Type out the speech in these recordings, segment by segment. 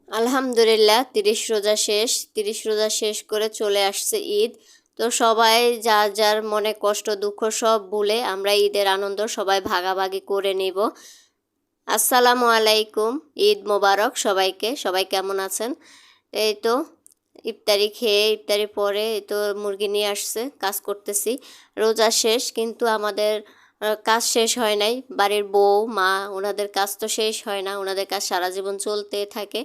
আলহামদুলিল্লাহ ৩০ রোজা শেষ। ৩০ রোজা শেষ করে চলে আসছে ঈদ। তো সবাই যার যার মনে কষ্ট দুঃখ সব ভুলে আমরা ঈদের আনন্দ সবাই ভাগাভাগি করে নিব। আসসালামু আলাইকুম, ঈদ মোবারক সবাইকে। সবাই কেমন আছেন? এই তো ইফতারি খেয়ে ইফতারি পরে এই তো মুরগি নিয়ে আসছে, কাজ করতেছি। রোজা শেষ কিন্তু আমাদের কাজ শেষ হয় নাই। বাড়ির বউ মা ওনাদের কাজ তো শেষ হয় না, ওনাদের কাজ সারা জীবন চলতে থাকে।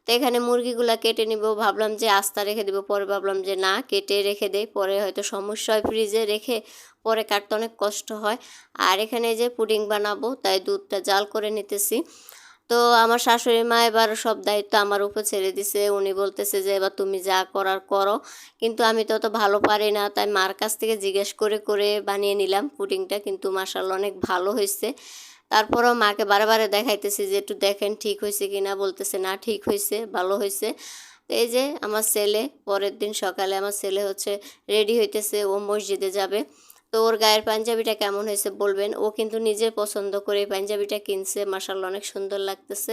তো এখানে মুরগিগুলা কেটে নিব, ভাবলাম যে আস্তা রেখে দেবো, পরে ভাবলাম যে না, কেটে রেখে দেই, পরে হয়তো সমস্যা হয়, ফ্রিজে রেখে পরে কাটতে অনেক কষ্ট হয়। আর এখানে যে পুডিং বানাবো তাই দুধটা জাল করে নিতেছি। তো আমার শাশুড়ি মা এবার সব দায়িত্ব আমার উপর ছেড়ে দিছে। উনি বলতেছে যে এবার তুমি যা করার করো, কিন্তু আমি তো অত ভালো পারি না, তাই মার কাছ থেকে জিজ্ঞেস করে করে বানিয়ে নিলাম পুডিংটা, কিন্তু মাশাআল্লাহ অনেক ভালো হয়েছে। তারপরও মাকে বারে বারে দেখাইতেছি যে একটু দেখেন ঠিক হয়েছে কি না, বলতেছে না ঠিক হয়েছে, ভালো হয়েছে। তো এই যে আমার ছেলে, পরের দিন সকালে আমার ছেলে হচ্ছে রেডি হইতেছে, ও মসজিদে যাবে। তো ওর গায়ের পাঞ্জাবিটা কেমন হয়েছে বলবেন। ও কিন্তু নিজে পছন্দ করে পাঞ্জাবিটা কিনছে, মাশাআল্লাহ অনেক সুন্দর লাগতেছে।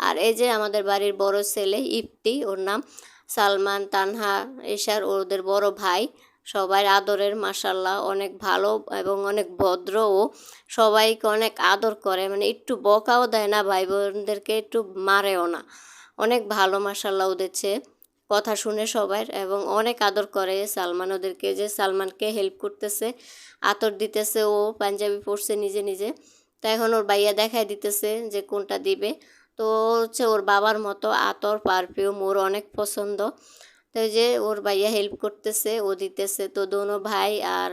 আর এই যে আমাদের বাড়ির বড় ছেলে ইফতি, ওর নাম সালমান, তানহা, এশার ওদের বড় ভাই। সবাই আদরের, মাশাআল্লাহ অনেক ভালো এবং অনেক ভদ্র। ও সবাইকে অনেক আদর করে, মানে একটু বকাও দেয় না, ভাই বোনদেরকে একটু মারেও না। অনেক ভালো মাশাআল্লাহ ওদের চেয়ে, কথা শুনে সবার, এবং অনেক আদর করে সালমান ওদেরকে। যে সালমানকে হেল্প করতেছে, আতর দিতেছে, ও পাঞ্জাবি পরছে নিজে নিজে। তো এখন ওর ভাইয়া দেখায় দিতেছে যে কোনটা দিবে। তো হচ্ছে ওর বাবার মতো আতর পারফিউম ওর অনেক পছন্দ। তো এই যে ওর ভাইয়া হেল্প করতেছে, ও দিতেছে। তো দোনো ভাই আর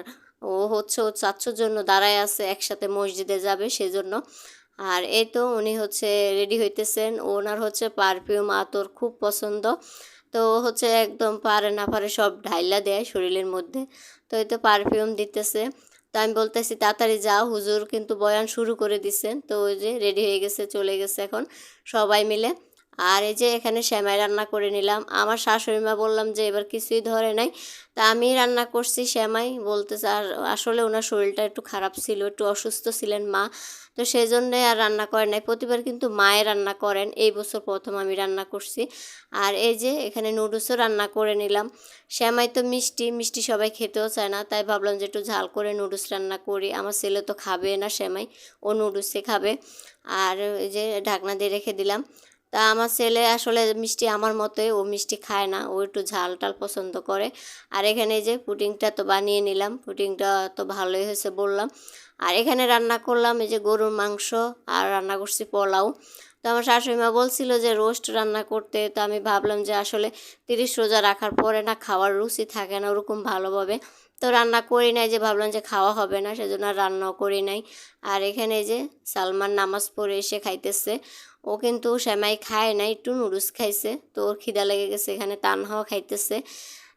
ও হচ্ছে ও চাচ্চুর জন্য দাঁড়ায় আছে, একসাথে মসজিদে যাবে সেজন্য। আর এই তো উনি হচ্ছে রেডি হইতেছেন। ওনার হচ্ছে পারফিউম আতর খুব পছন্দ। তো হচ্ছে একদম পারে না পারে সব ঢাইলা দেয় শরীরের মধ্যে। তো এই তো পারফিউম দিতেছে। তো আমি বলতেছি তাড়াতাড়ি যাও, হুজুর কিন্তু বয়ান শুরু করে দিছেন। তো ওই যে রেডি হয়ে গেছে, চলে গেছে এখন সবাই মিলে। আর এই যে এখানে সেমাই রান্না করে নিলাম। আমার শাশুড়ি মা বললাম যে এবার কিছুই ধরে নাই, তা আমি রান্না করছি সেমাই। বলতেছে আর আসলে ওনার শরীরটা একটু খারাপ ছিল, একটু অসুস্থ ছিলেন মা, তো সেই জন্যে আর রান্না করেন নাই। প্রতিবার কিন্তু মায়ে রান্না করেন, এই বছর প্রথম আমি রান্না করছি। আর এই যে এখানে নুডলসও রান্না করে নিলাম। সেমাই তো মিষ্টি মিষ্টি সবাই খেতেও চায় না, তাই ভাবলাম যে একটু ঝাল করে নুডলস রান্না করি। আমার ছেলে তো খাবে না সেমাই, ও নুডলসে খাবে। আর এই যে ঢাকনা দিয়ে রেখে দিলাম। তা আমার ছেলে আসলে মিষ্টি আমার মতোই, ও মিষ্টি খায় না, ও একটু ঝাল টাল পছন্দ করে। আর এখানে এই যে পুডিংটা তো বানিয়ে নিলাম, পুডিংটা তো ভালোই হয়েছে বললাম। আর এখানে রান্না করলাম এই যে গরুর মাংস, আর রান্না করছি পোলাও। তো আমার শাশুড়ি মা বলছিল যে রোস্ট রান্না করতে, তো আমি ভাবলাম যে আসলে ৩০ রোজা রাখার পরে না খাওয়ার রুচি থাকে না ওরকম ভালোভাবে। তো রান্না করি নাই, যে ভাবলাম যে খাওয়া হবে না, সেজন্য আর রান্নাও করি নাই। আর এখানে যে সালমান নামাজ পড়ে এসে খাইতেছে। ও কিন্তু সেমাই খায় না, একটু নুডলস খাইছে। তো ওর খিদা লেগে গেছে। এখানে তানহাও খাইতেছে,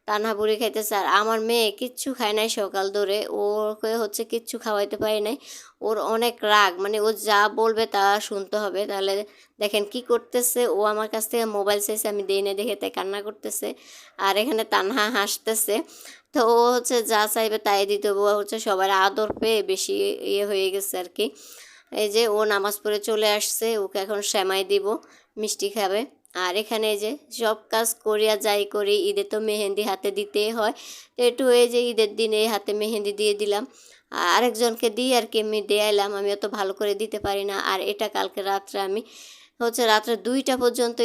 তানহা বুড়ি খাইতেছে। আর আমার মেয়ে কিচ্ছু খায় নাই সকাল ধরে, ওকে হচ্ছে কিচ্ছু খাওয়াইতে পারি নাই। ওর অনেক রাগ, মানে ও যা বলবে তা শুনতে হবে। তাহলে দেখেন কি করতেছে, ও আমার কাছ থেকে মোবাইল চাইছে, আমি দেই না দেখে তাই কান্না করতেছে। আর এখানে তানহা হাসতেছে। তো ও হচ্ছে যা চাইবে তাই দিতে হবে, ও হচ্ছে সবার আদর পেয়ে বেশি ইয়ে হয়ে গেছে আর কি। এই যে ও নামাজ পড়ে চলে আসছে, ওকে এখন সেমাই দিব, মিষ্টি খাবে। আর এখানে এই যে সব কাজ করিয়া যাই করি, ঈদে তো মেহেন্দি হাতে দিতেই হয়। তো একটু এই যে ঈদের দিনে হাতে মেহেন্দি দিয়ে দিলাম। আর আরেকজনকে দিই আর কি, আমি দিয়ে এলাম, আমি অত ভালো করে দিতে পারি না। আর এটা কালকে রাত্রে আমি হচ্ছে রাত্রে 2টা পর্যন্ত,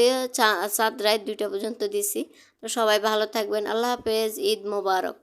চাঁদ রাত 2টা পর্যন্ত দিছি। তো সবাই ভালো থাকবেন, আল্লাহ হাফেজ, ঈদ মোবারক।